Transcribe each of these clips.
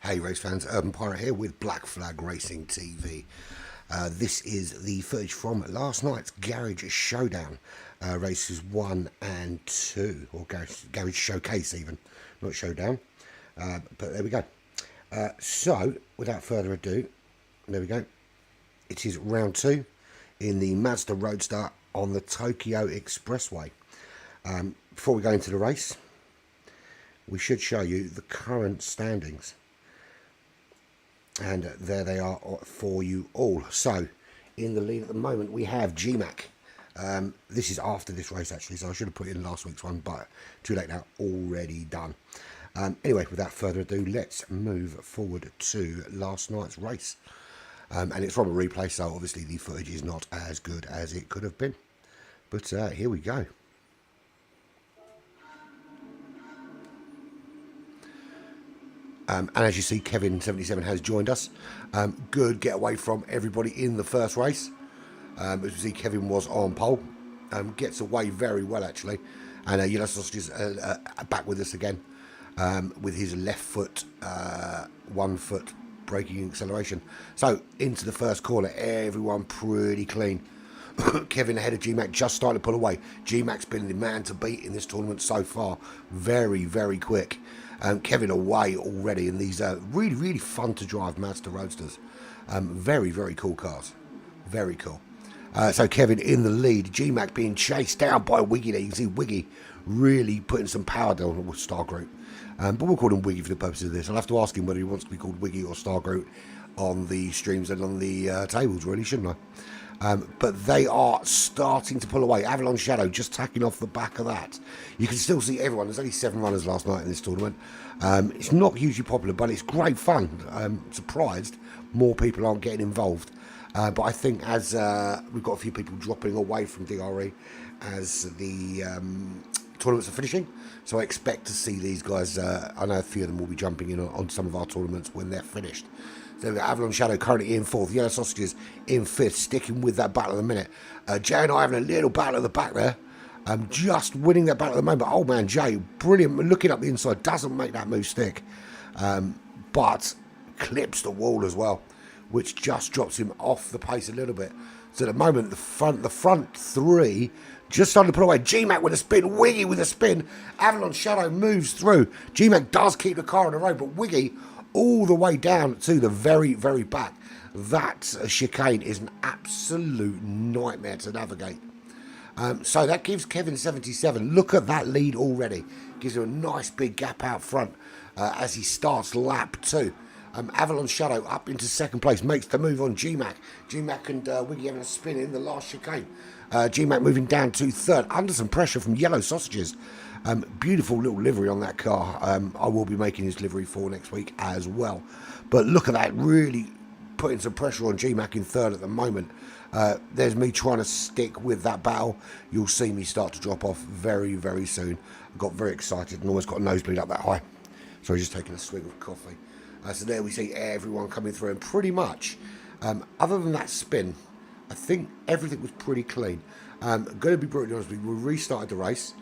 Hey race fans, Urban Pirate here with Black Flag Racing TV. This is the footage from last night's Garage Showdown, races 1 and 2, or Garage Showcase even, not Showdown, but there we go. So, without further ado, there we go. It is round 2 in the Mazda Roadster on the Tokyo Expressway. Before we go into the race, we should show you the current standings. And there they are for you all. So, in the lead at the moment, we have Gmac. This is after this race, actually, so I should have put in last week's one, but too late now, already done. Anyway, without further ado, let's move forward to last night's race. And it's from a replay, so obviously the footage is not as good as it could have been. But here we go. And as you see, Kevin77 has joined us. Good getaway from everybody in the first race. As you see, Kevin was on pole. Gets away very well, actually. And Yellow Sausages back with us again with his left foot, 1 foot braking acceleration. So, into the first corner, everyone pretty clean. Kevin ahead of Gmac, just starting to pull away. Gmac's been the man to beat in this tournament so far. Very, very quick. Kevin away already, and these are really, really fun to drive Mazda Roadsters. Very, very cool cars. Very cool. So Kevin in the lead. Gmac being chased down by Wiggy there. You can see Wiggy really putting some power down with Star Group. But we'll call him Wiggy for the purposes of this. I'll have to ask him whether he wants to be called Wiggy or Star Group on the streams and on the tables, really, shouldn't I? But they are starting to pull away. Avalon Shadow just tacking off the back of that. You can still see everyone. There's only 7 runners last night in this tournament. It's not hugely popular, but it's great fun. I'm surprised more people aren't getting involved. But I think as we've got a few people dropping away from DRE as the tournaments are finishing. So I expect to see these guys. I know a few of them will be jumping in on some of our tournaments when they're finished. So we've got Avalon Shadow currently in 4th. Yellow Sausages in 5th, sticking with that battle at the minute. Jay and I having a little battle at the back there. Just winning that battle at the moment. But old man Jay, brilliant. Looking up the inside, doesn't make that move stick. But clips the wall as well, which just drops him off the pace a little bit. So at the moment, the front 3 just starting to put away. Gmac with a spin, Wiggy with a spin. Avalon Shadow moves through. Gmac does keep the car on the road, but Wiggy all the way down to the very, very back. That chicane is an absolute nightmare to navigate. So that gives Kevin77, look at that lead already. Gives him a nice big gap out front as he starts lap 2. Avalon Shadow up into 2nd place, makes the move on Gmac. Gmac and Wiggy having a spin in the last chicane. Gmac moving down to 3rd, under some pressure from Yellow Sausages. Beautiful little livery on that car. I will be making his livery for next week as well. But look at that, really putting some pressure on Gmac in 3rd at the moment. There's me trying to stick with that battle. You'll see me start to drop off very, very soon. I got very excited and almost got a nosebleed up that high. So I'm just taking a swig of coffee. So there we see everyone coming through, and pretty much, other than that spin, I think everything was pretty clean. Going to be brutally honest with you, we restarted the race.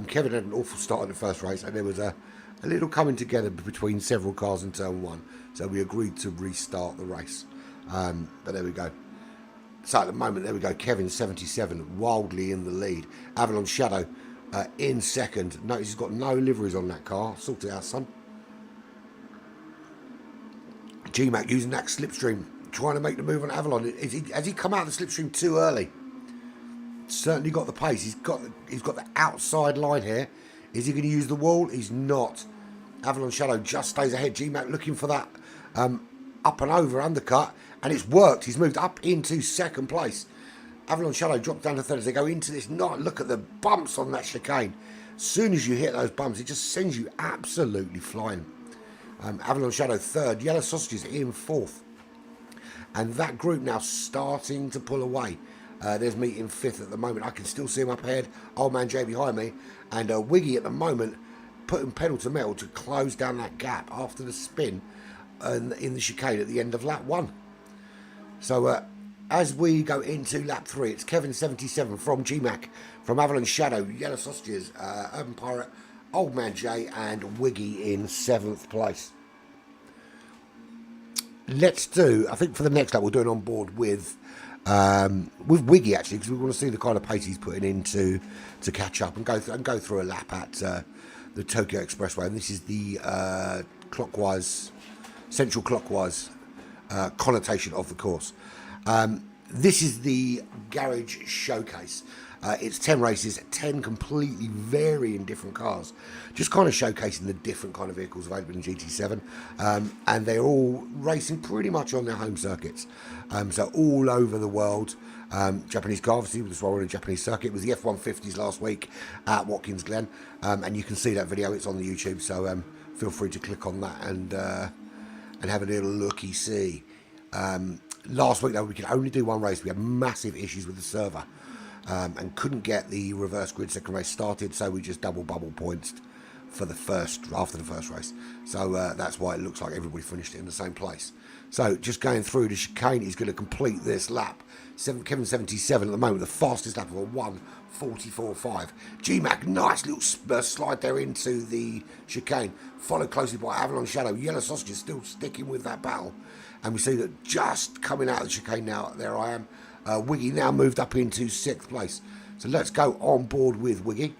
Kevin had an awful start in the first race, and there was a little coming together between several cars in turn 1. So we agreed to restart the race. But there we go. So at the moment, there we go. Kevin77 wildly in the lead. Avalon Shadow in 2nd. Notice he's got no liveries on that car. Sort it out, son. Gmac using that slipstream, trying to make the move on Avalon. Has he come out of the slipstream too early? Certainly got the pace. He's got the outside line here. Is he going to use the wall? He's not. Avalon Shadow just stays ahead. Gmac looking for that up and over undercut, and it's worked. He's moved up into 2nd place. Avalon Shadow drops down to 3rd as they go into this night. Look at the bumps on that chicane. As soon as you hit those bumps, it just sends you absolutely flying. Avalon Shadow 3rd, Yellow Sausages in 4th. And that group now starting to pull away. There's me in 5th at the moment. I can still see him up ahead. Old man Jay behind me. And Wiggy at the moment putting pedal to metal to close down that gap after the spin in the chicane at the end of lap 1. So as we go into lap 3, it's Kevin77 from Gmac, from Avalon Shadow, Yellow Sausages, Urban Pirate, Old Man Jay and Wiggy in 7th place. let's do, I think for the next lap, we'll do an on board with Wiggy, actually, because we want to see the kind of pace he's putting in to catch up and go through a lap at the Tokyo Expressway. And this is the central clockwise connotation of the course. This is the garage showcase. It's 10 races, 10 completely varying different cars, just kind of showcasing the different kind of vehicles available in GT7, and they're all racing pretty much on their home circuits, so all over the world. Japanese car, obviously, that's why we're on a Japanese circuit. It was the F-150s last week at Watkins Glen, and you can see that video. It's on the YouTube, so feel free to click on that and have a little looky-see. Last week, though, we could only do one race. We had massive issues with the server. And couldn't get the reverse grid second race started, so we just double bubble points for after the first race. So that's why it looks like everybody finished it in the same place. So just going through the chicane, he's going to complete this lap. Kevin 77 at the moment, the fastest lap of a 1:44.5. Gmac, nice little slide there into the chicane, followed closely by Avalon Shadow. Yellow Sausages still sticking with that battle, and we see that just coming out of the chicane now. There I am. Wiggy now moved up into 6th place. So let's go on board with Wiggy.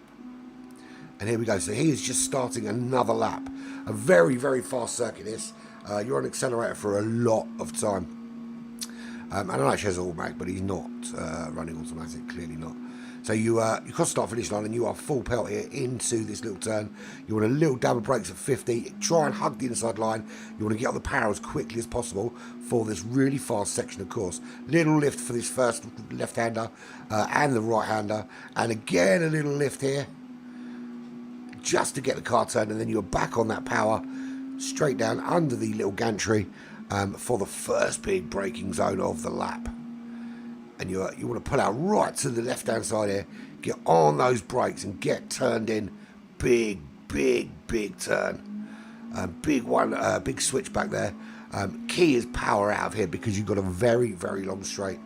And here we go. So he is just starting another lap. A very, very fast circuit this. You're on accelerator for a lot of time. I know it says automatic, but he's not running automatic, clearly not. So you cross start finish line and you are full pelt here into this little turn. You want a little dab of brakes at 50. Try and hug the inside line. You want to get up the power as quickly as possible for this really fast section of course. Little lift for this first left-hander and the right-hander. And again a little lift here just to get the car turned, and then you're back on that power straight down under the little gantry for the first big braking zone of the lap. And you want to pull out right to the left-hand side here, get on those brakes and get turned in. Big turn. Big one, big switch back there. Key is power out of here because you've got a very, very long straight.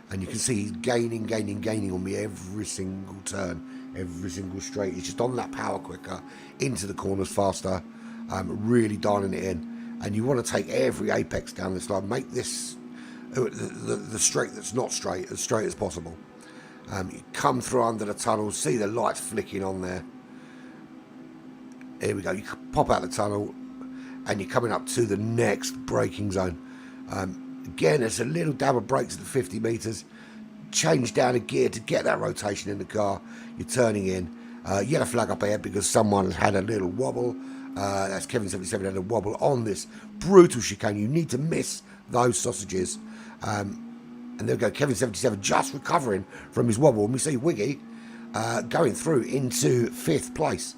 And you can see he's gaining on me every single turn, every single straight. He's just on that power quicker, into the corners faster, really dialing it in. And you want to take every apex down this line, make this the straight that's not straight as possible. You come through under the tunnel, see the lights flicking on there. Here we go. You pop out the tunnel and you're coming up to the next braking zone. Again, it's a little dab of brakes at the 50 metres. Change down a gear to get that rotation in the car. You're turning in. Yellow flag up ahead because someone had a little wobble. That's Kevin 77 had a wobble on this brutal chicane. You need to miss those sausages. And there we go, Kevin 77 just recovering from his wobble. And we see Wiggy going through into 5th place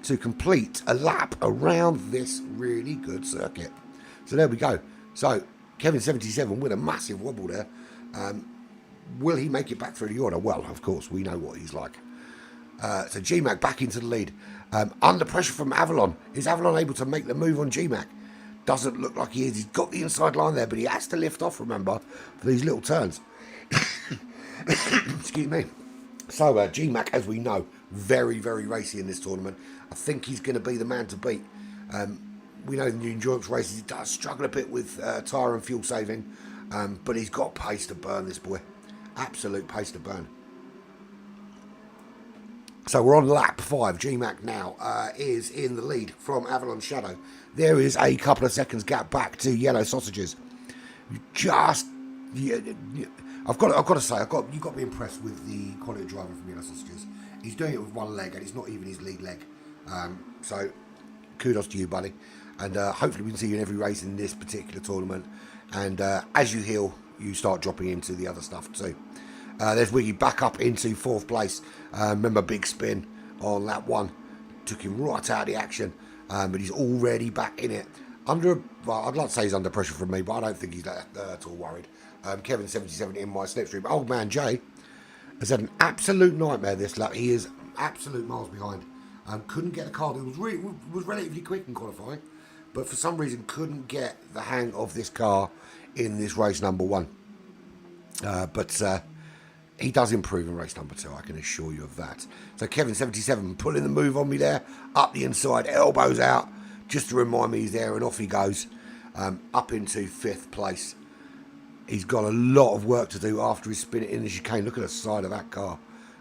to complete a lap around this really good circuit. So there we go. So Kevin 77 with a massive wobble there. Will he make it back through the order? Well, of course, we know what he's like. So Gmac back into the lead. Under pressure from Avalon. Is Avalon able to make the move on Gmac? Doesn't look like he is. He's got the inside line there, but he has to lift off, remember, for these little turns. Excuse me. So Gmac, as we know, very, very racy in this tournament. I think he's going to be the man to beat. We know in the endurance races he does struggle a bit with tyre and fuel saving, but he's got pace to burn, this boy. Absolute pace to burn. So we're on lap 5. Gmac now is in the lead from Avalon Shadow. There is a couple of seconds gap back to Yellow Sausages. I've got to say, you've got to be impressed with the quality of driving from Yellow Sausages. He's doing it with one leg, and it's not even his lead leg. So kudos to you, buddy. And hopefully we can see you in every race in this particular tournament. And as you heal, you start dropping into the other stuff too. There's Wiggy back up into 4th place. Remember, big spin on lap 1. Took him right out of the action. But he's already back in it. I'd like to say he's under pressure from me, but I don't think he's at all worried. Kevin 77 in my slipstream. Old man Jay has had an absolute nightmare this lap. He is absolute miles behind. Couldn't get the car. It was relatively quick in qualifying, but for some reason couldn't get the hang of this car in this race number 1. But he does improve in race number 2, I can assure you of that. So Kevin 77 pulling the move on me there, up the inside, elbows out, just to remind me he's there, and off he goes. up into 5th place. He's got a lot of work to do after his spin in the chicane. Look at the side of that car.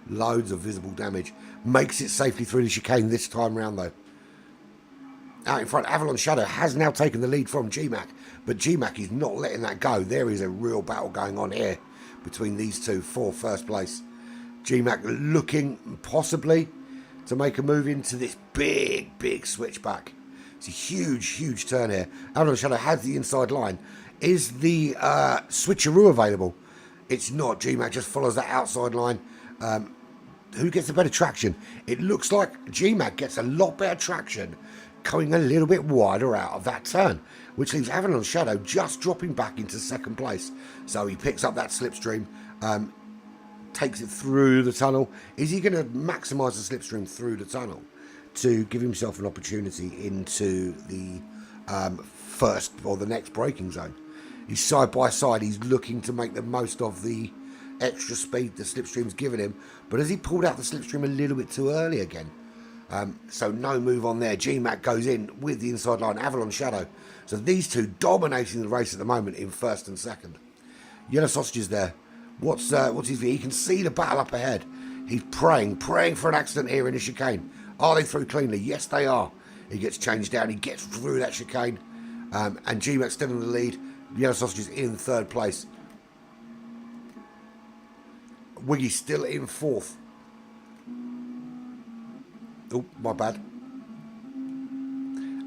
Loads of visible damage. Makes it safely through the chicane this time round, though. Out in front, Avalon Shadow has now taken the lead from Gmac, but Gmac is not letting that go. There is a real battle going on here between these two for 1st place. Gmac looking possibly to make a move into this big switchback. It's a huge turn here. Avalon Shadow has the inside line. Is the switcheroo available? It's not. Gmac just follows that outside line. Who gets the better traction? It looks like Gmac gets a lot better traction coming a little bit wider out of that turn, which leaves Avalon Shadow just dropping back into 2nd place. So he picks up that slipstream, takes it through the tunnel. Is he going to maximise the slipstream through the tunnel to give himself an opportunity into the first or the next braking zone? He's side by side. He's looking to make the most of the extra speed the slipstream's given him, but has he pulled out the slipstream a little bit too early again? So no move on there. Gmac goes in with the inside line. Avalon Shadow. So these two dominating the race at the moment in 1st and 2nd. Yellow Sausages there. What's his view? He can see the battle up ahead. He's praying for an accident here in the chicane. Are they through cleanly? Yes, they are. He gets changed down. He gets through that chicane. And Gmac still in the lead. Yellow Sausages in 3rd place. Wiggy still in 4th. Oh, my bad.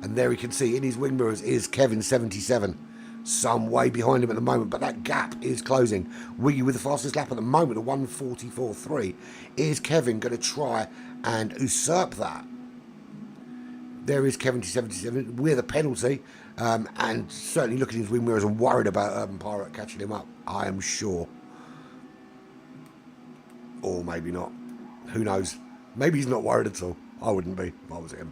And there we can see in his wing mirrors is Kevin 77. Some way behind him at the moment, but that gap is closing. Wiggy with the fastest lap at the moment, a 1:44.3. Is Kevin going to try and usurp that? There is Kevin 77 with a penalty, and certainly looking at his wing mirrors and worried about Urban Pirate catching him up, I am sure. Or maybe not. Who knows? Maybe he's not worried at all. I wouldn't be if I was him.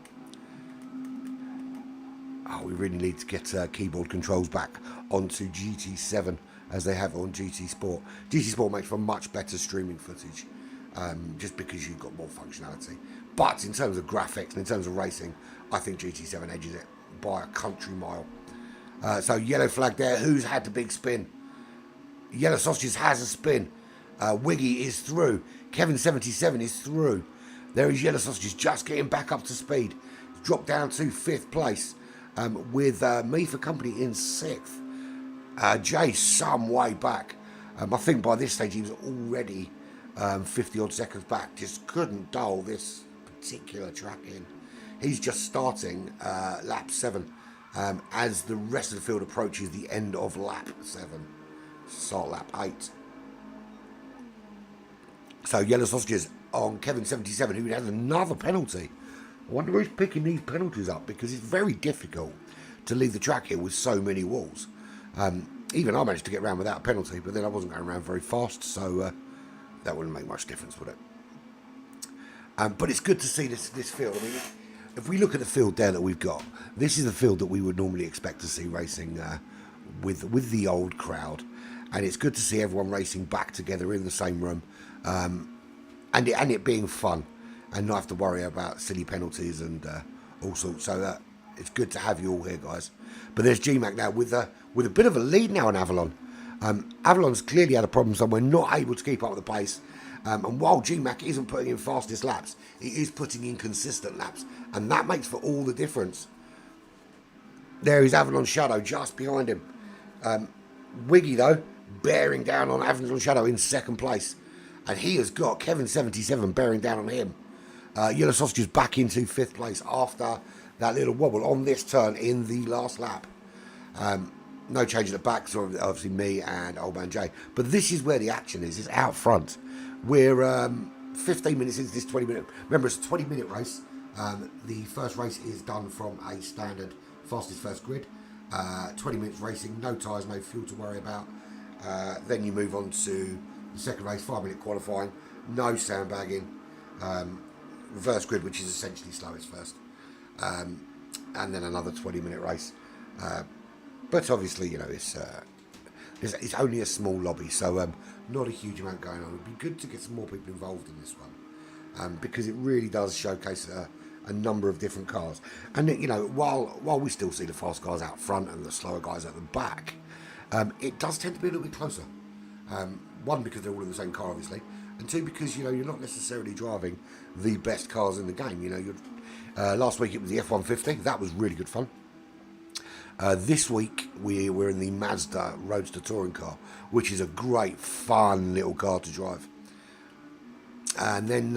Oh, we really need to get keyboard controls back onto GT7 as they have on GT Sport. GT Sport makes for much better streaming footage, just because you've got more functionality. But in terms of graphics and in terms of racing, I think GT7 edges it by a country mile. So yellow flag there. Who's had the big spin? Yellow Sausages has a spin. Wiggy is through. Kevin 77 is through. There is Yellow Sausages just getting back up to speed. Dropped down to 5th place, with me for company in 6th. Jay some way back. I think by this stage he was already 50 odd seconds back. Just couldn't dial this particular track in. He's just starting lap 7 as the rest of the field approaches the end of lap 7. Start lap 8. So Yellow Sausages on Kevin 77, who has another penalty. I wonder who's picking these penalties up, because it's very difficult to leave the track here with so many walls. Even I managed to get around without a penalty, but then I wasn't going around very fast, so that wouldn't make much difference, would it? But it's good to see this field. I mean, if we look at the field there that we've got, this is the field that we would normally expect to see racing with the old crowd. And it's good to see everyone racing back together in the same room, and it being fun, and not have to worry about silly penalties and all sorts. So it's good to have you all here, guys. But there's Gmac now with a bit of a lead now on Avalon. Avalon's clearly had a problem somewhere, not able to keep up with the pace. And while Gmac isn't putting in fastest laps, he is putting in consistent laps, and that makes for all the difference. There is Avalon Shadow just behind him. Wiggy, though, bearing down on Avalon Shadow in 2nd place. And he has got Kevin 77 bearing down on him. Yellow Sausages back into 5th place after that little wobble on this turn in the last lap. No change at the back, so obviously me and Old Man Jay. But this is where the action is. It's out front. We're 15 minutes into this 20-minute... Remember, it's a 20-minute race. The first race is done from a standard fastest first grid. 20 minutes racing, no tyres, no fuel to worry about. Then you move on to the second race, 5-minute qualifying, no sandbagging. Reverse grid, which is essentially slowest first. And then another 20-minute race. But obviously, you know, it's only a small lobby, so not a huge amount going on. It'd be good to get some more people involved in this one, because it really does showcase a number of different cars. And you know, while we still see the fast cars out front and the slower guys at the back, it does tend to be a little bit closer. One, because they're all in the same car, obviously, and two, because you know you're not necessarily driving the best cars in the game. You know, last week it was the F-150. That was really good fun. This week we're in the Mazda Roadster touring car, which is a great, fun little car to drive. And then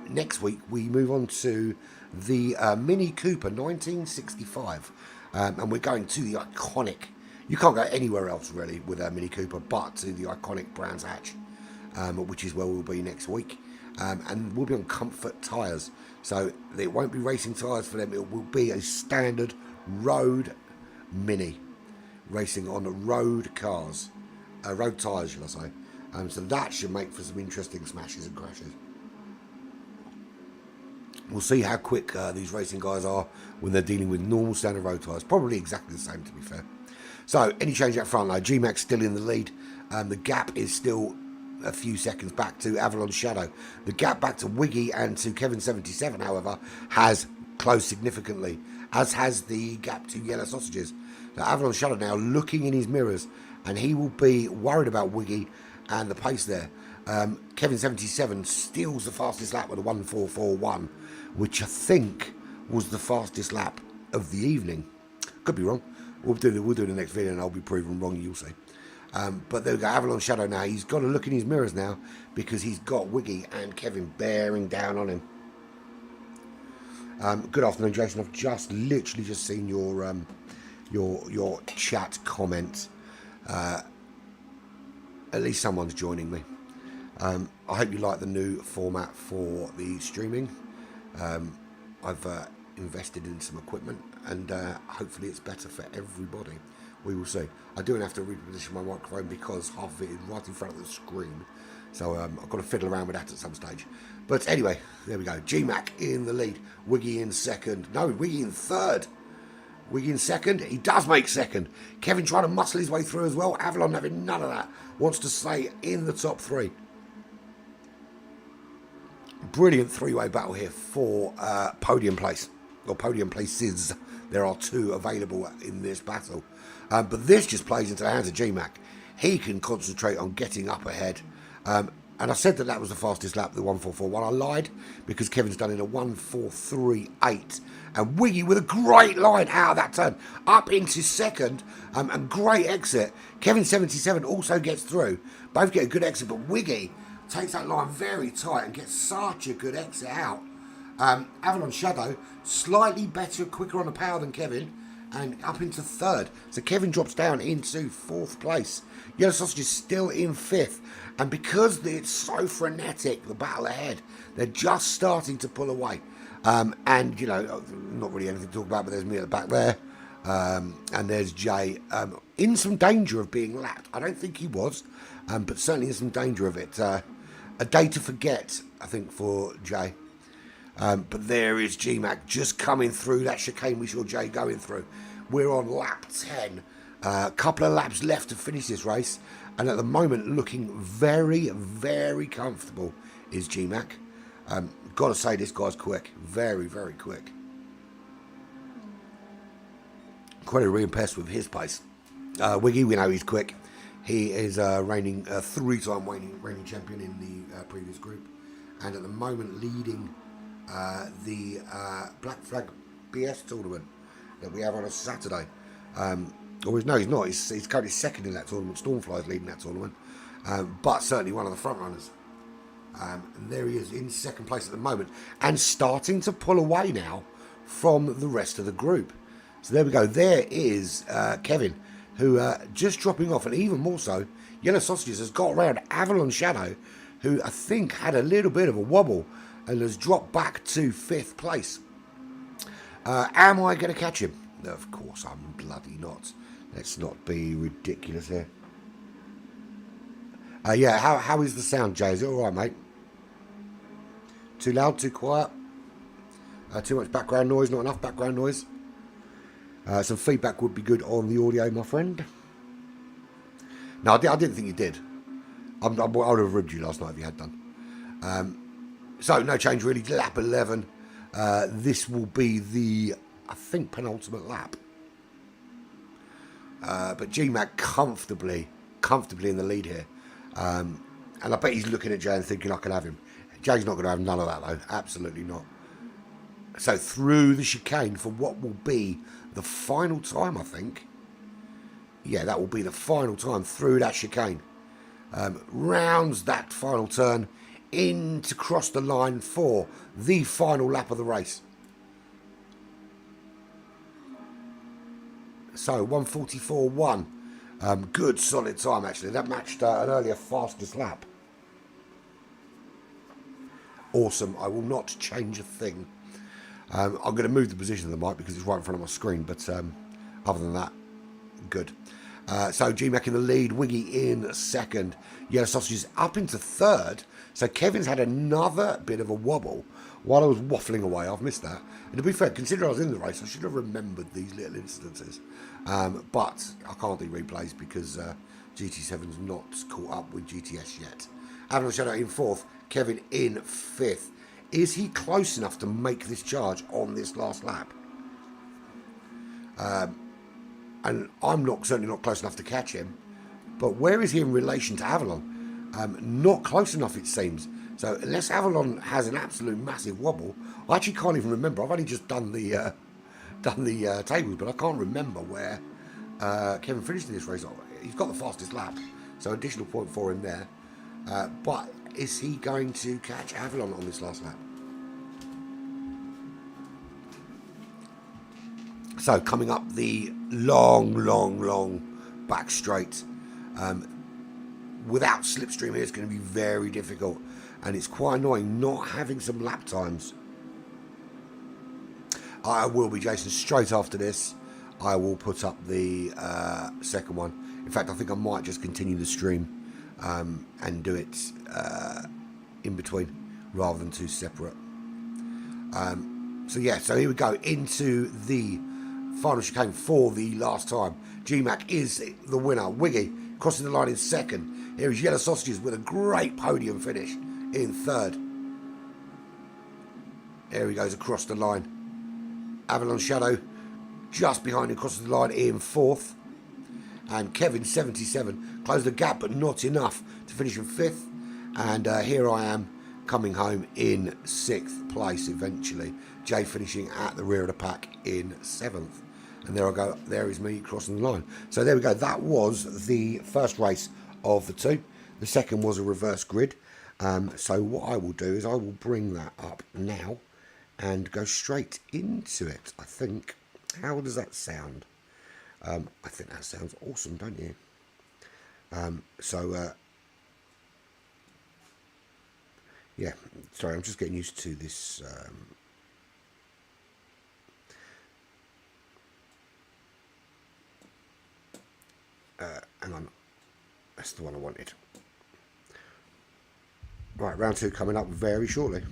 next week we move on to the Mini Cooper 1965, and we're going to the iconic. You can't go anywhere else really with a Mini Cooper but to the iconic Brands Hatch, which is where we'll be next week. And we'll be on comfort tyres, so it won't be racing tyres for them. It will be a standard road Mini, racing on road cars, road tyres, shall I say. So that should make for some interesting smashes and crashes. We'll see how quick these racing guys are when they're dealing with normal standard road tyres. Probably exactly the same, to be fair. So, any change out front? Gmac still in the lead. The gap is still a few seconds back to Avalon Shadow. The gap back to Wiggy and to Kevin 77, however, has closed significantly, as has the gap to Yellow Sausages. So Avalon Shadow now looking in his mirrors, and he will be worried about Wiggy and the pace there. Kevin 77 steals the fastest lap with a 1:4.41, which I think was the fastest lap of the evening. Could be wrong. We'll do the next video and I'll be proven wrong, you'll see. But there we go, Avalon Shadow now. He's got to look in his mirrors now because he's got Wiggy and Kevin bearing down on him. Good afternoon, Jason. I've literally just seen your chat comment. At least someone's joining me. I hope you like the new format for the streaming. I've invested in some equipment, and hopefully it's better for everybody. We will see. I do have to reposition my microphone because half of it is right in front of the screen, so I've got to fiddle around with that at some stage. But anyway, there we go. Gmac in the lead, Wiggy in second. No, Wiggy in third. Wiggy in second. He does make second. Kevin trying to muscle his way through as well. Avalon having none of that. Wants to stay in the top three. Brilliant three-way battle here for podium place, or podium places. There are two available in this battle. But this just plays into the hands of Gmac. He can concentrate on getting up ahead. And I said that was the fastest lap, the 1:4.41. I lied, because Kevin's done in a 1:4.38. And Wiggy with a great line out of that turn, up into second, and great exit. Kevin 77 also gets through. Both get a good exit, but Wiggy takes that line very tight and gets such a good exit out. Avalon Shadow, slightly better, quicker on the power than Kevin, and up into third. So Kevin drops down into fourth place. Yellow Sausage is still in fifth. And because it's so frenetic, the battle ahead, they're just starting to pull away. And, you know, not really anything to talk about, but there's me at the back there. And there's Jay in some danger of being lapped. I don't think he was, but certainly in some danger of it. A day to forget, I think, for Jay. But there is Gmac just coming through that chicane we saw Jay going through. We're on lap 10. A couple of laps left to finish this race. And at the moment, looking very, very comfortable is Gmac. Got to say, this guy's quick. Very, very quick. Quite impressed with his pace. Wiggy, we know he's quick. He is reigning three-time reigning champion in the previous group. And at the moment, leading the Black Flag BS tournament that we have on a Saturday. No, he's not. He's currently second in that tournament. Stormfly's leading that tournament, but certainly one of the front runners. And there he is in second place at the moment, and starting to pull away now from the rest of the group. So there we go. There is Kevin, who just dropping off, and even more so, Yellow Sausages has got around Avalon Shadow, who I think had a little bit of a wobble and has dropped back to fifth place. Am I going to catch him? No, of course I'm bloody not. Let's not be ridiculous here. Yeah, how is the sound, Jay? Is it all right, mate? Too loud, too quiet? Too much background noise, not enough background noise? Some feedback would be good on the audio, my friend. No, I didn't think you did. I would have ribbed you last night if you had done. So, no change really. Lap 11. This will be the, I think, penultimate lap. But Gmac comfortably in the lead here. And I bet he's looking at Jay and thinking I can have him. Jay's not going to have none of that though. Absolutely not. So through the chicane for what will be the final time, I think. Yeah, that will be the final time through that chicane. Rounds that final turn in to cross the line for the final lap of the race. So 1:44.1. Good solid time actually. That matched an earlier fastest lap. Awesome. I will not change a thing. I'm going to move the position of the mic because it's right in front of my screen, but other than that, good. So Gmac in the lead, Wiggy in second, Yellow Sausages up into third. So Kevin's had another bit of a wobble while I was waffling away. I've missed that. And to be fair, considering I was in the race, I should have remembered these little incidences. But I can't do replays because GT7's not caught up with GTS yet. Avalon Shadow in fourth, Kevin in fifth. Is he close enough to make this charge on this last lap? And I'm certainly not close enough to catch him. But where is he in relation to Avalon? Not close enough, it seems. So unless Avalon has an absolute massive wobble, I actually can't even remember. I've only just done the tables, but I can't remember where Kevin finished in this race. He's got the fastest lap, so additional point for him there. But is he going to catch Avalon on this last lap? So coming up the long back straight. Without slipstream here, it's going to be very difficult. And it's quite annoying not having some lap times. I will be, Jason, straight after this. I will put up the second one. In fact, I think I might just continue the stream and do it in between rather than two separate. So yeah, so here we go into the final chicane for the last time. Gmac is the winner. Wiggy crossing the line in second. Here is Yellow Sausages with a great podium finish in third. There he goes across the line. Avalon Shadow just behind him, crosses the line in fourth. And Kevin, 77, closed the gap, but not enough to finish in fifth. And here I am coming home in sixth place eventually. Jay finishing at the rear of the pack in seventh. And there I go. There is me crossing the line. So there we go. That was the first race of the two. The second was a reverse grid. So what I will do is I will bring that up now and go straight into it, I think. How does that sound? I think that sounds awesome, don't you? Yeah, sorry, I'm just getting used to this. Hang on, that's the one I wanted. Right, round two coming up very shortly.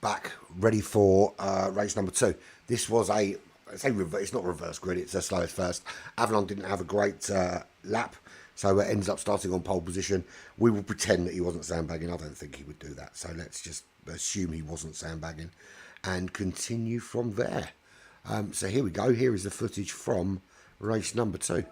Back ready for race number two. This was it's not reverse grid, it's a slowest first. Avalon didn't have a great lap, so it ends up starting on pole position. We will pretend that he wasn't sandbagging. I don't think he would do that, so let's just assume he wasn't sandbagging and continue from there. So here we go. Here is the footage from race number two.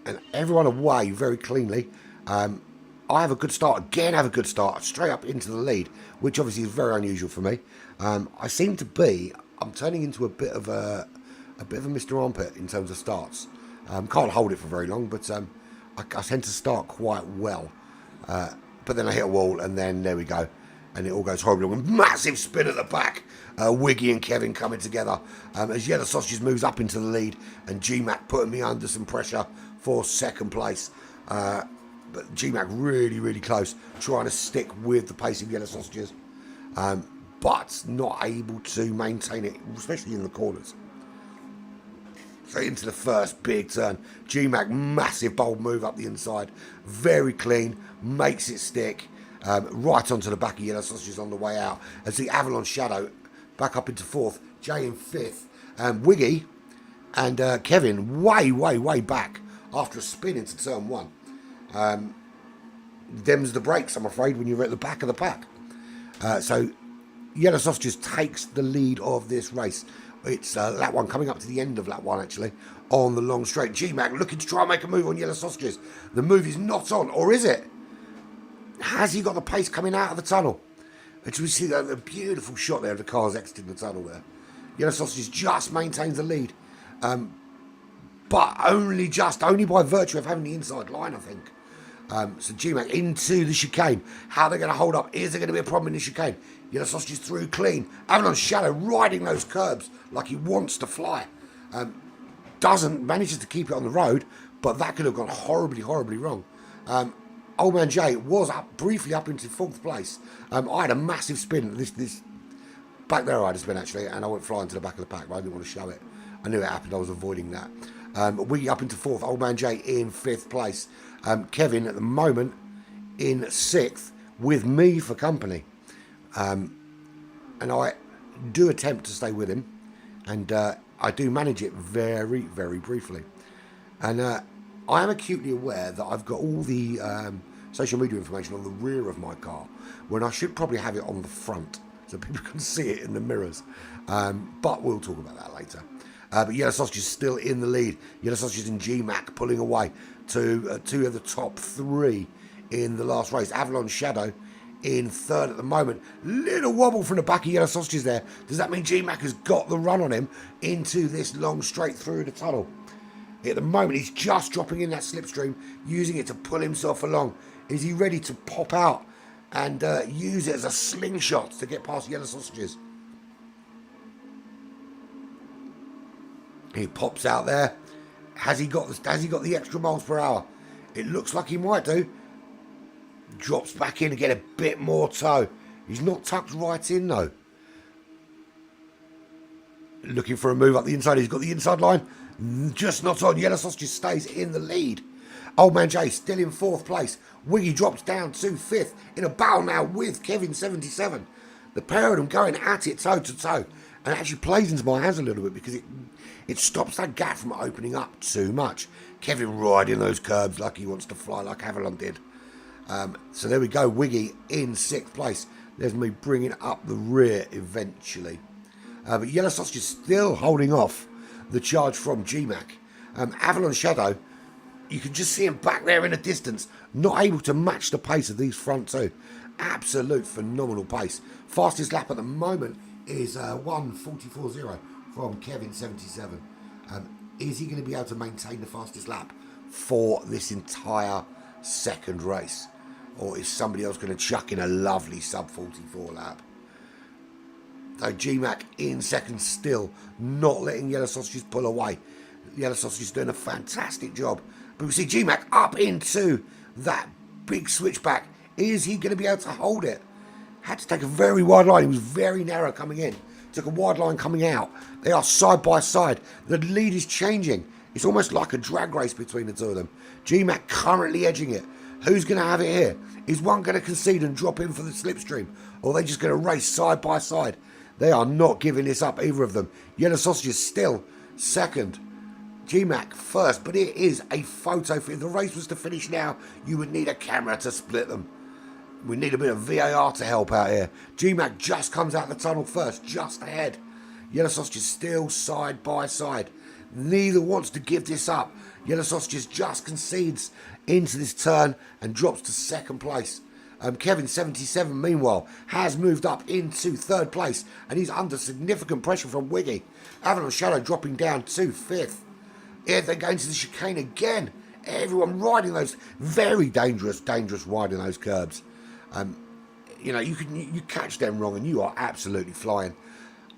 And everyone away very cleanly. I have a good start, again have a good start, straight up into the lead, which obviously is very unusual for me. I seem to be, I'm turning into a bit of a Mr. Armpit in terms of starts. Can't hold it for very long, but I tend to start quite well. But then I hit a wall, and then there we go. And it all goes horribly wrong. Massive spin at the back. Wiggy and Kevin coming together. As Yellow Sausages moves up into the lead, and Gmac putting me under some pressure for second place. But Gmac really, really close, trying to stick with the pace of Yellow Sausages. But not able to maintain it, especially in the corners. So into the first big turn. Gmac, massive bold move up the inside. Very clean, makes it stick. Right onto the back of Yellow Sausages on the way out. As the Avalon Shadow back up into fourth. Jay in fifth. Wiggy and Kevin way back after a spin into turn one. Them's the brakes, I'm afraid, when you're at the back of the pack. So Yellow Sausages takes the lead of this race. It's lap one, coming up to the end of lap one, actually, on the long straight. Gmac looking to try and make a move on Yellow Sausages. The move is not on, or is it? Has he got the pace coming out of the tunnel? Which we see the beautiful shot there of the cars exiting the tunnel there. Yellow Sausages just maintains the lead. But only by virtue of having the inside line, I think. So Gmac into the chicane. How they're going to hold up? Is there going to be a problem in the chicane? Yellow Sausages through clean. Avalon Shadow riding those curbs like he wants to fly. Manages to keep it on the road, but that could have gone horribly wrong. Old Man Jay was briefly up into fourth place. I had a massive spin. This back there I had a spin actually, and I went flying to the back of the pack, but I didn't want to show it. I knew it happened. I was avoiding that. We up into fourth. Old Man Jay in fifth place. Kevin at the moment in sixth with me for company. And I do attempt to stay with him, and I do manage it very briefly. And I am acutely aware that I've got all the social media information on the rear of my car, when I should probably have it on the front so people can see it in the mirrors. But we'll talk about that later. But Yellow Sausage is still in the lead. Yellow Sausage and Gmac pulling away to two of the top three in the last race. Avalon Shadow in third at the moment. Little wobble from the back of Yellow Sausages there. Does that mean Gmac has got the run on him into this long straight through the tunnel? At the moment, he's just dropping in that slipstream, using it to pull himself along. Is he ready to pop out and use it as a slingshot to get past Yellow Sausages? He pops out there. Has he got the extra miles per hour? It looks like he might do. Drops back in to get a bit more toe. He's not tucked right in though. Looking for a move up the inside. He's got the inside line. Just not on. Yellow Sausages stays in the lead. Old Man Jay still in fourth place. Wiggy drops down to fifth in a battle now with Kevin 77. The pair of them going at it toe to toe. And actually plays into my hands a little bit because it stops that gap from opening up too much. Kevin riding those curbs like he wants to fly like Avalon did. So there we go. Wiggy in sixth place. There's me bringing up the rear eventually. But Yellow Sausage is still holding off the charge from Gmac. Avalon Shadow, you can just see him back there in the distance, not able to match the pace of these front two. Absolute phenomenal pace. Fastest lap at the moment is 1:44.0 from Kevin 77. Is he going to be able to maintain the fastest lap for this entire second race? Or is somebody else going to chuck in a lovely sub-44 lap? So Gmac in second still, not letting Yellow Sausages pull away. Yellow Sausages doing a fantastic job. But we see Gmac up into that big switchback. Is he going to be able to hold it? Had to take a very wide line. He was very narrow coming in. Took a wide line coming out. They are side by side. The lead is changing. It's almost like a drag race between the two of them. Gmac currently edging it. Who's going to have it here? Is one going to concede and drop in for the slipstream? Or are they just going to race side by side? They are not giving this up, either of them. Yellow Sausage is still second. Gmac first, but it is a photo. If the race was to finish now, you would need a camera to split them. We need a bit of VAR to help out here. Gmac just comes out the tunnel first, just ahead. Yellow Sausage is still side by side. Neither wants to give this up. Yellow Sausages just concedes into this turn and drops to second place. Kevin 77, meanwhile, has moved up into third place, and he's under significant pressure from Wiggy. Avalon Shadow dropping down to fifth. Here they go into the chicane again. Everyone riding those very dangerous riding those curbs. You know, you catch them wrong and you are absolutely flying.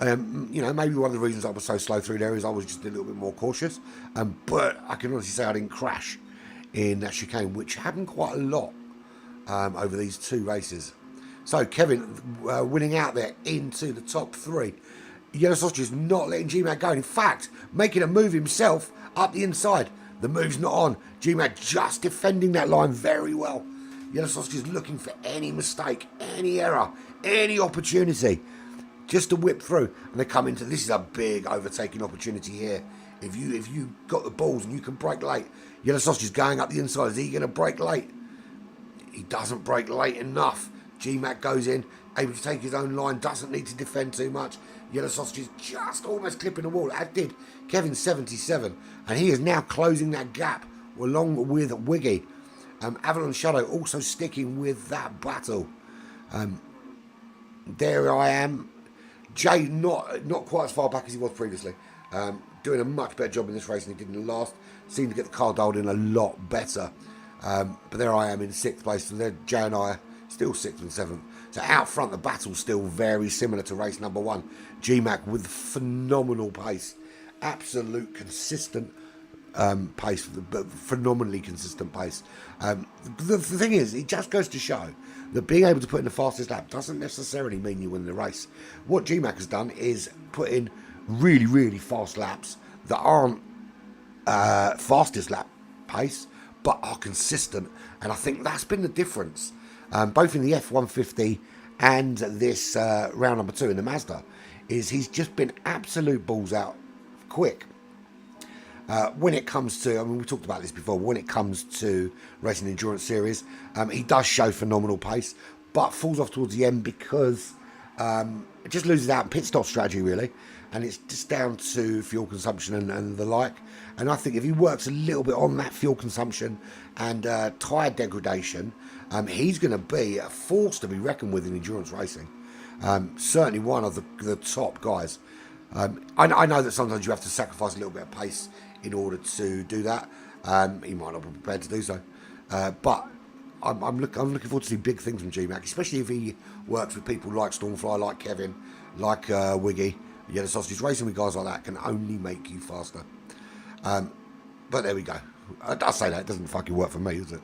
You know, maybe one of the reasons I was so slow through there is I was just a little bit more cautious. But I can honestly say I didn't crash in that chicane, which happened quite a lot over these two races. So Kevin winning out there into the top three. Yellow Sausage is not letting Gmac go. In fact, making a move himself up the inside. The move's not on. Gmac just defending that line very well. Yellow Sausage is looking for any mistake, any error, any opportunity just to whip through. And they come into, this is a big overtaking opportunity here. If you got the balls and you can brake late, Yellow Sausage is going up the inside. Is he going to brake late? He doesn't brake late enough. Gmac goes in, able to take his own line, doesn't need to defend too much. Yellow Sausage is just almost clipping the wall, as did Kevin 77. And he is now closing that gap along with Wiggy. Avalon Shadow also sticking with that battle. There I am. Jay not quite as far back as he was previously. Doing a much better job in this race than he did in the last. Seemed to get the car dialed in a lot better. But there I am in sixth place. So there Jay and I are still sixth and seventh. So out front, the battle's still very similar to race number one. Gmac with phenomenal pace. Absolute consistent pace, but phenomenally consistent pace. The thing is, it just goes to show that being able to put in the fastest lap doesn't necessarily mean you win the race. What Gmac has done is put in really, really fast laps that aren't fastest lap pace, but are consistent. And I think that's been the difference, both in the F-150 and this round number two in the Mazda, is he's just been absolute balls out quick. When it comes to, I mean, we talked about this before, when it comes to racing endurance series, he does show phenomenal pace, but falls off towards the end because it just loses out in pit stop strategy, really. And it's just down to fuel consumption and the like. And I think if he works a little bit on that fuel consumption and tyre degradation, he's going to be a force to be reckoned with in endurance racing. Certainly one of the top guys. I know that sometimes you have to sacrifice a little bit of pace in order to do that. He might not be prepared to do so. But I'm looking forward to see big things from Gmac, especially if he works with people like Stormfly, like Kevin, like Wiggy. Yellow Sausage. Racing with guys like that can only make you faster. But there we go. I say that, it doesn't fucking work for me, does it?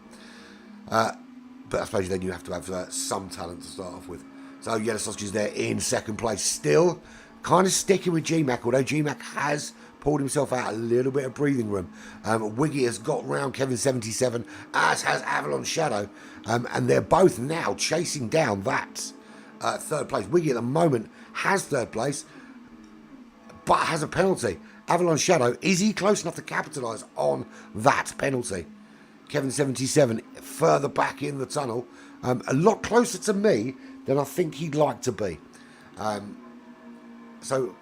But I suppose then you have to have some talent to start off with. So Yellow Sausage is there in second place. Still kind of sticking with Gmac, although Gmac has pulled himself out a little bit of breathing room. Wiggy has got round Kevin 77, as has Avalon Shadow. And they're both now chasing down that third place. Wiggy at the moment has third place, but has a penalty. Avalon Shadow, is he close enough to capitalise on that penalty? Kevin 77 further back in the tunnel, a lot closer to me than I think he'd like to be. So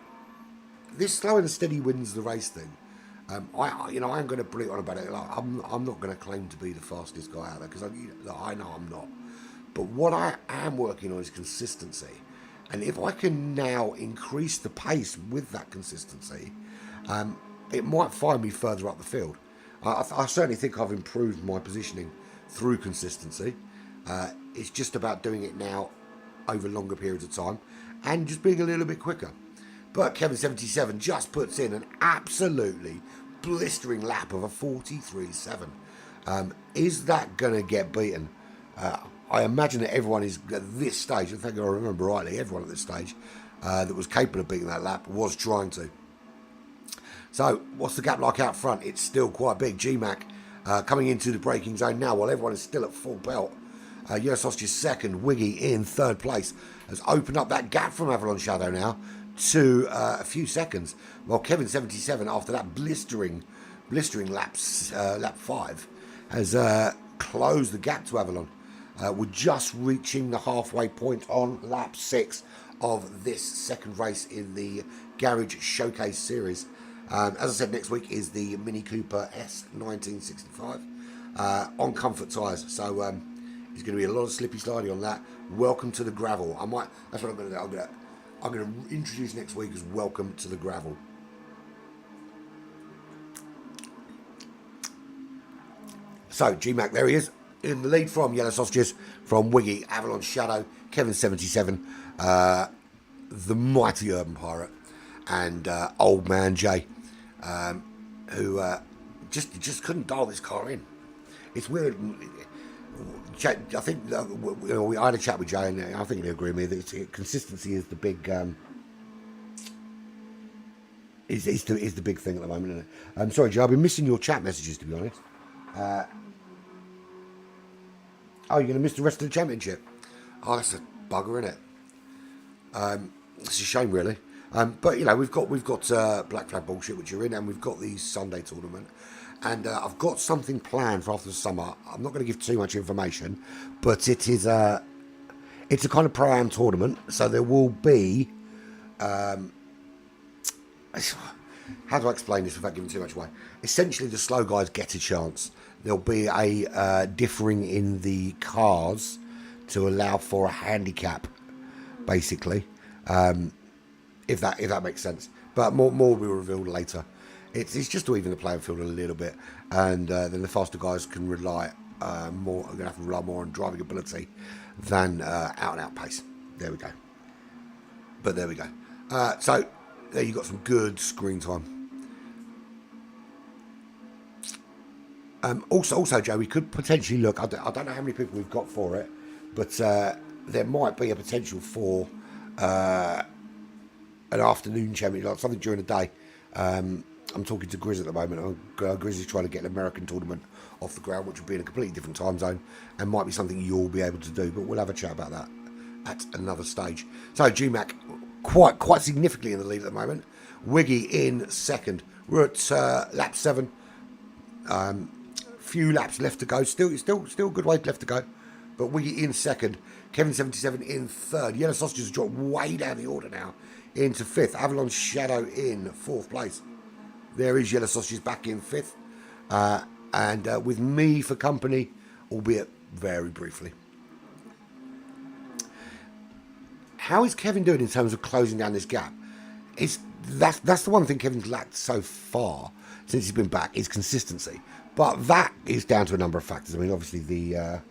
this slow and steady wins the race thing. I'm going to bleat on about it. Like, I'm not going to claim to be the fastest guy out there because I know I'm not. But what I am working on is consistency. And if I can now increase the pace with that consistency, it might find me further up the field. I certainly think I've improved my positioning through consistency. It's just about doing it now over longer periods of time and just being a little bit quicker. But Kevin 77 just puts in an absolutely blistering lap of a 43.7. Is that going to get beaten? I imagine that everyone is at this stage, I think I remember rightly, everyone at this stage that was capable of beating that lap was trying to. So what's the gap like out front? It's still quite big. Gmac coming into the braking zone now while everyone is still at full belt. Yellow Sausage is second, Wiggy in third place, has opened up that gap from Avalon Shadow now to a few seconds, while Kevin 77, after that blistering laps, lap 5, has closed the gap to Avalon. We're just reaching the halfway point on lap 6 of this second race in the Garage Showcase series. As I said, next week is the Mini Cooper S 1965 on comfort tyres. So there's going to be a lot of slippy slidey on that. Welcome to the gravel. That's what I'm going to do. I'm going to introduce next week as welcome to the gravel. So Gmac, there he is in the lead from Yellow Sausages, from Wiggy, Avalon Shadow, Kevin 77, the mighty Urban Pirate, and Old Man Jay, who just couldn't dial this car in. It's weird. I think I had a chat with Jay, and I think he'll agree with me that consistency is the big is the big thing at the moment, isn't it? I'm sorry, Jay, I've been missing your chat messages, to be honest. Oh, you're going to miss the rest of the championship? Oh, that's a bugger, isn't it? It's a shame, really. But we've got Black Flag Bullshit, which you're in, and we've got the Sunday tournament, and I've got something planned for after the summer. I'm not going to give too much information, but it's a kind of pro-am tournament, so there will be. How do I explain this without giving too much away? Essentially, the slow guys get a chance. There'll be a differing in the cars to allow for a handicap, basically, if that makes sense. But more will be revealed later. It's just to even the playing field a little bit, and then the faster guys can rely more. Are going to have to rely more on driving ability than out and out pace. There we go. But there we go. So there you got some good screen time. Also, Joe, we could potentially look. I don't know how many people we've got for it, but there might be a potential for an afternoon championship, like something during the day. I'm talking to Grizz at the moment. Grizz is trying to get an American tournament off the ground, which will be in a completely different time zone, and might be something you'll be able to do. But we'll have a chat about that at another stage. So Gmac quite significantly in the lead at the moment. Wiggy in second. We're at lap 7. Few laps left to go. Still a good way left to go. But Wiggy in second. Kevin 77 in third. Yellow Sausages has dropped way down the order now into 5th. Avalon Shadow in 4th place. There is Yellow Sausages back in 5th. And with me for company, albeit very briefly. How is Kevin doing in terms of closing down this gap? That's the one thing Kevin's lacked so far since he's been back, is consistency. But that is down to a number of factors. I mean, obviously the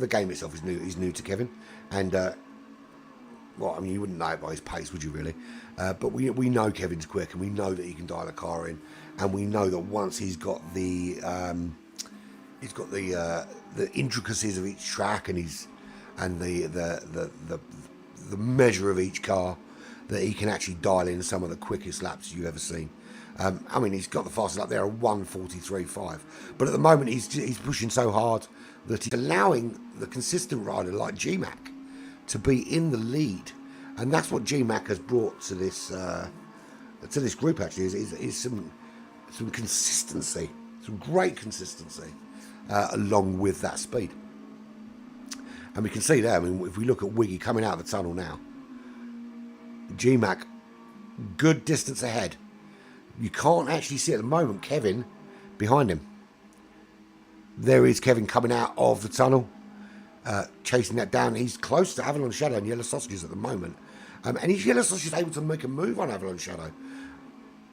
game itself is new to Kevin, and you wouldn't know it by his pace, would you really? But we know Kevin's quick, and we know that he can dial a car in, and we know that once he's got the intricacies of each track and the measure of each car, that he can actually dial in some of the quickest laps you've ever seen. He's got the fastest lap there, a 1:43.5. But at the moment, he's pushing so hard that he's allowing the consistent rider like Gmac to be in the lead, and that's what Gmac has brought to this group. Actually, is some consistency, some great consistency, along with that speed. And we can see there. I mean, if we look at Wiggy coming out of the tunnel now, Gmac, good distance ahead. You can't actually see at the moment Kevin behind him. There is Kevin coming out of the tunnel, chasing that down. He's close to Avalon Shadow and Yellow Sausages at the moment. And is Yellow Sausages able to make a move on Avalon Shadow?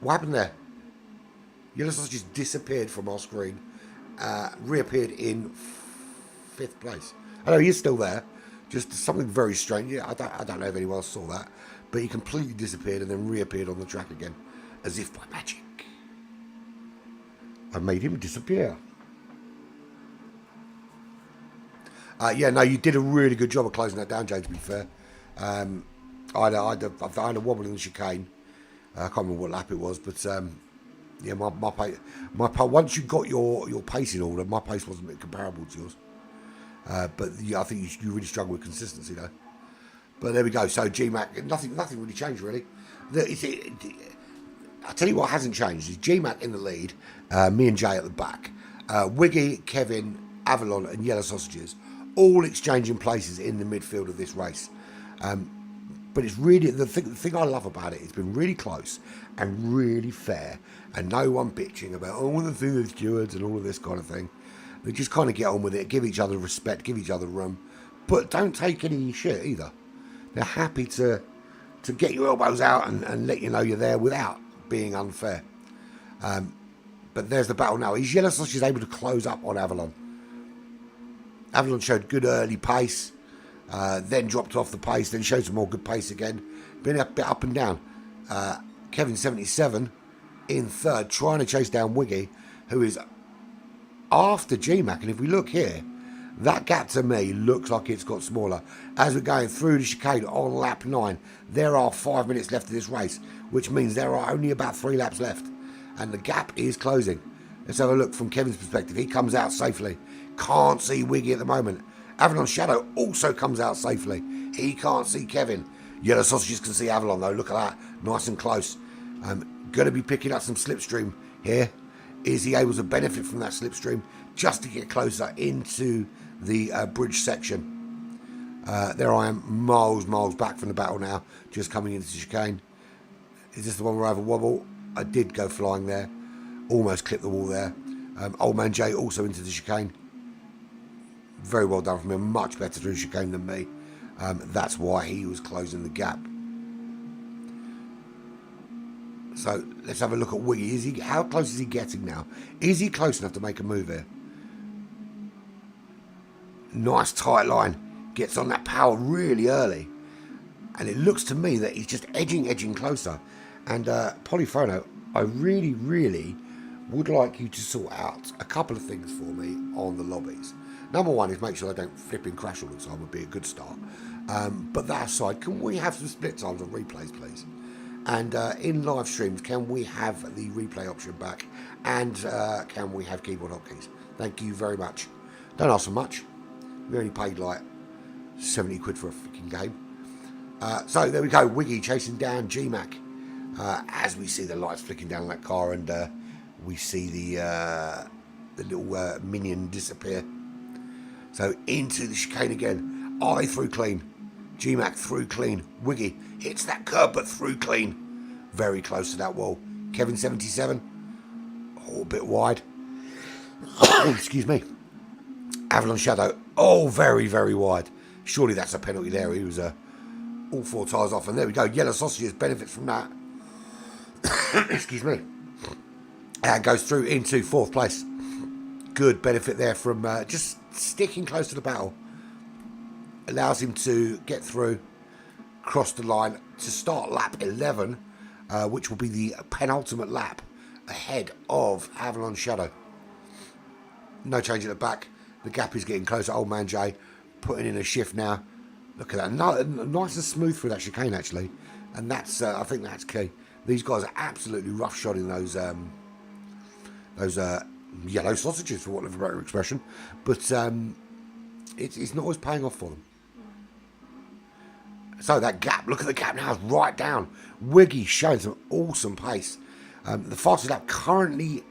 What happened there? Yellow Sausages disappeared from our screen, reappeared in 5th place. I know he is still there, just something very strange. Yeah, I don't know if anyone else saw that, but he completely disappeared and then reappeared on the track again, as if by magic. I made him disappear. You did a really good job of closing that down, Jay, to be fair. I had a wobble in the chicane. I can't remember what lap it was, but my once you got your pace in order, my pace wasn't comparable to yours. But I think you really struggle with consistency, though. But there we go. So Gmac, nothing really changed, really. I tell you what hasn't changed is Gmac in the lead, me and Jay at the back, Wiggy, Kevin, Avalon, and Yellow Sausages all exchanging places in the midfield of this race. But it's really, the thing I love about it, it's been really close and really fair, and no one bitching about, oh, the thing with stewards and all of this kind of thing. They just kind of get on with it, give each other respect, give each other room, but don't take any shit either. They're happy to get your elbows out and let you know you're there without being unfair. But there's the battle now. Is Yellow Sausage able to close up on Avalon? Avalon showed good early pace, then dropped off the pace, then showed some more good pace again. Been a bit up and down. Kevin 77 in third, trying to chase down Wiggy, who is after Gmac. And if we look here, that gap to me looks like it's got smaller. As we're going through the chicane on lap 9, there are 5 minutes left of this race, which means there are only about 3 laps left. And the gap is closing. Let's have a look from Kevin's perspective. He comes out safely. Can't see Wiggy at the moment. Avalon Shadow also comes out safely. He can't see Kevin. Yellow Sausages can see Avalon though. Look at that. Nice and close. Going to be picking up some slipstream here. Is he able to benefit from that slipstream just to get closer into the bridge section? There I am, miles back from the battle now, just coming into the chicane. Is this the one where I have a wobble? I did go flying there. Almost clipped the wall there. Old Man Jay also into the chicane. Very well done from him. Much better through chicane than me. That's why he was closing the gap. So let's have a look at Wiggy. How close is he getting now? Is he close enough to make a move here? Nice tight line. Gets on that power really early. And it looks to me that he's just edging closer. And Polyphono, I really would like you to sort out a couple of things for me on the lobbies. Number one is make sure I don't flip and crash all the time, would be a good start. But that aside, can we have some split times on replays, please? And in live streams, can we have the replay option back? And can we have keyboard hotkeys? Thank you very much. Don't ask for much. We only paid like 70 quid for a freaking game. So there we go. Wiggy chasing down Gmac. As we see the lights flicking down that car, and we see the little minion disappear. So into the chicane again. I through clean. Gmac through clean. Wiggy hits that curb but through clean. Very close to that wall. Kevin 77. Oh, a bit wide. Excuse me. Avalon Shadow. Oh, very wide. Surely that's a penalty there. He was all 4 tyres off. And there we go. Yellow Sausages benefits from that. Excuse me. And goes through into 4th place. Good benefit there from just sticking close to the battle. Allows him to get through, cross the line to start lap 11, which will be the penultimate lap ahead of Avalon Shadow. No change at the back. The gap is getting closer. Old Man Jay putting in a shift now. Look at that. Nice and smooth through that chicane, actually. And that's I think that's key. These guys are absolutely roughshotting those yellow sausages, for want of a better expression. But it's not always paying off for them. So that gap, look at the gap now, it's right down. Wiggy showing some awesome pace. The fastest lap currently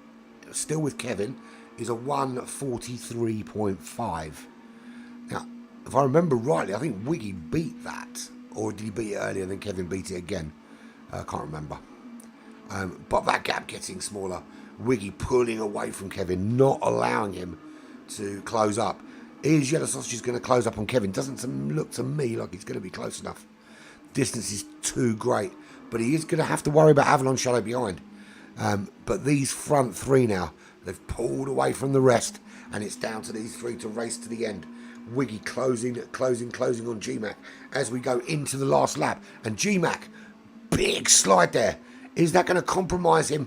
still with Kevin is a 1:43.5. Now, if I remember rightly, I think Wiggy beat that. Or did he beat it earlier and then Kevin beat it again? I can't remember. But that gap getting smaller. Wiggy pulling away from Kevin, not allowing him to close up. Is Yellow Sausage going to close up on Kevin? Doesn't look to me like he's going to be close enough. Distance is too great. But he is going to have to worry about Avalon Shadow behind. But these front 3 now, they've pulled away from the rest. And it's down to these 3 to race to the end. Wiggy closing on Gmac as we go into the last lap. And Gmac, big slide there. Is that going to compromise him?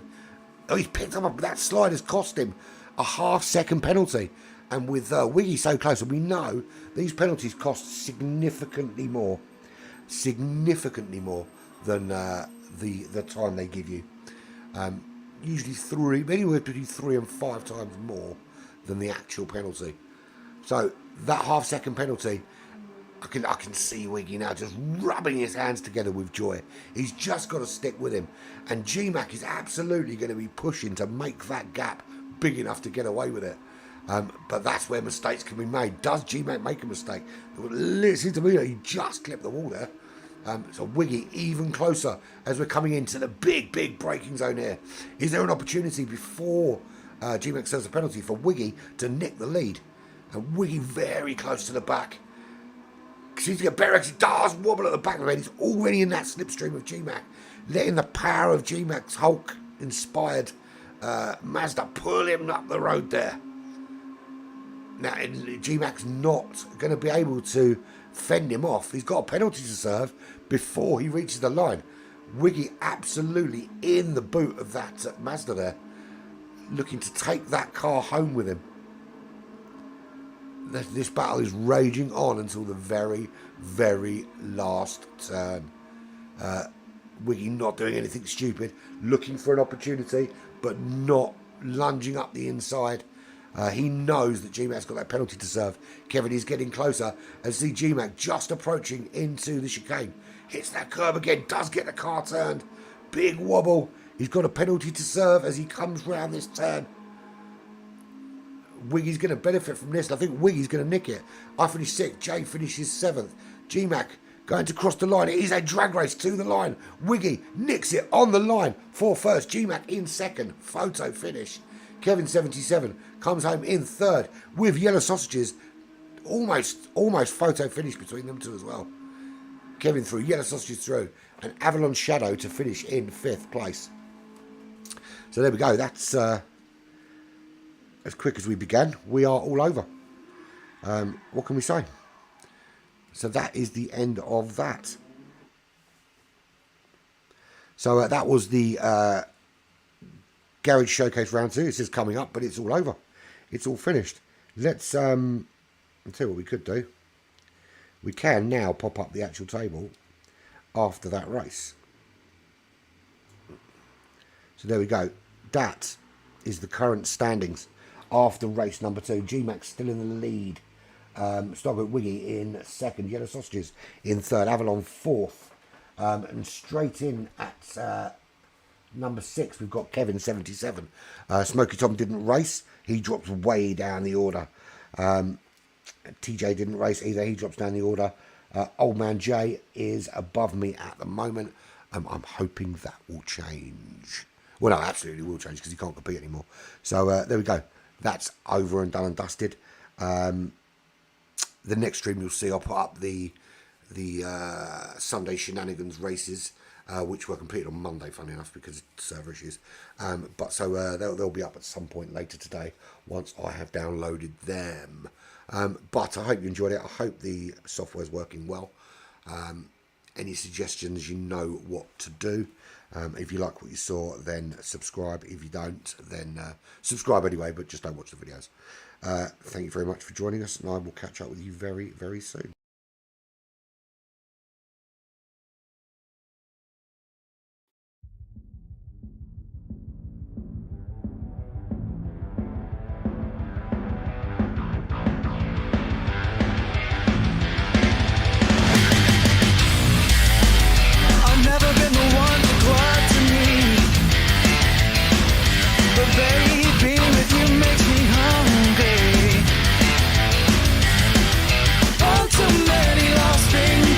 Oh, he's picked up, that slide has cost him a half-second penalty. And with Wiggy so close, and we know these penalties cost significantly more than the time they give you. Usually anywhere between 3 and 5 times more than the actual penalty. So that half-second penalty, I can see Wiggy now just rubbing his hands together with joy. He's just got to stick with him. And Gmac is absolutely going to be pushing to make that gap big enough to get away with it. But that's where mistakes can be made. Does Gmac make a mistake? It seems to me that he just clipped the wall there. So Wiggy even closer as we're coming into the big braking zone here. Is there an opportunity before Gmac serves a penalty for Wiggy to nick the lead? And Wiggy very close to the back. Seems to get better as he does wobble at the back of the head. He's already in that slipstream of Gmac, letting the power of Gmac's Hulk-inspired Mazda pull him up the road there. Now, Gmac's not going to be able to fend him off. He's got a penalty to serve before he reaches the line. Wiggy absolutely in the boot of that Mazda there, looking to take that car home with him. This battle is raging on until the very last turn. Wiggy not doing anything stupid, looking for an opportunity, but not lunging up the inside. He knows that Gmac's got that penalty to serve. Kevin is getting closer and see Gmac just approaching into the chicane. Hits that curb again, does get the car turned. Big wobble. He's got a penalty to serve as he comes round this turn. Wiggy's going to benefit from this. I think Wiggy's going to nick it. I finished 6th. Jay finishes 7th. Gmac going to cross the line. It is a drag race to the line. Wiggy nicks it on the line for first. Gmac in 2nd. Photo finish. Kevin 77 comes home in 3rd with yellow sausages. Almost photo finish between them two as well. Kevin through, yellow sausages through, and Avalon Shadow to finish in 5th place. So there we go. That's as quick as we began. We are all over. What can we say? So that is the end of that. So that was the Garage Showcase Round 2. It says coming up, but it's all over. It's all finished. Let's I'll tell you what we could do. We can now pop up the actual table after that race. So there we go. That is the current standings after race number 2. Gmac still in the lead. Stoggart Wiggy in 2nd. Yellow Sausages in 3rd. Avalon 4th. And straight in at number 6, we've got Kevin 77. Smoky Tom didn't race. He drops way down the order. TJ didn't race either. He drops down the order. Old Man J is above me at the moment. I'm hoping that will change. Well, no, absolutely will change because he can't compete anymore. So there we go. That's over and done and dusted. The next stream you'll see, I'll put up the Sunday Shenanigans races, which were completed on Monday, funny enough, because of server issues. But so they'll be up at some point later today once I have downloaded them. But I hope you enjoyed it. I hope the software's working well. Any suggestions, you know what to do. If you like what you saw, then subscribe. If you don't, then subscribe anyway, but just don't watch the videos. Thank you very much for joining us, and I will catch up with you very soon.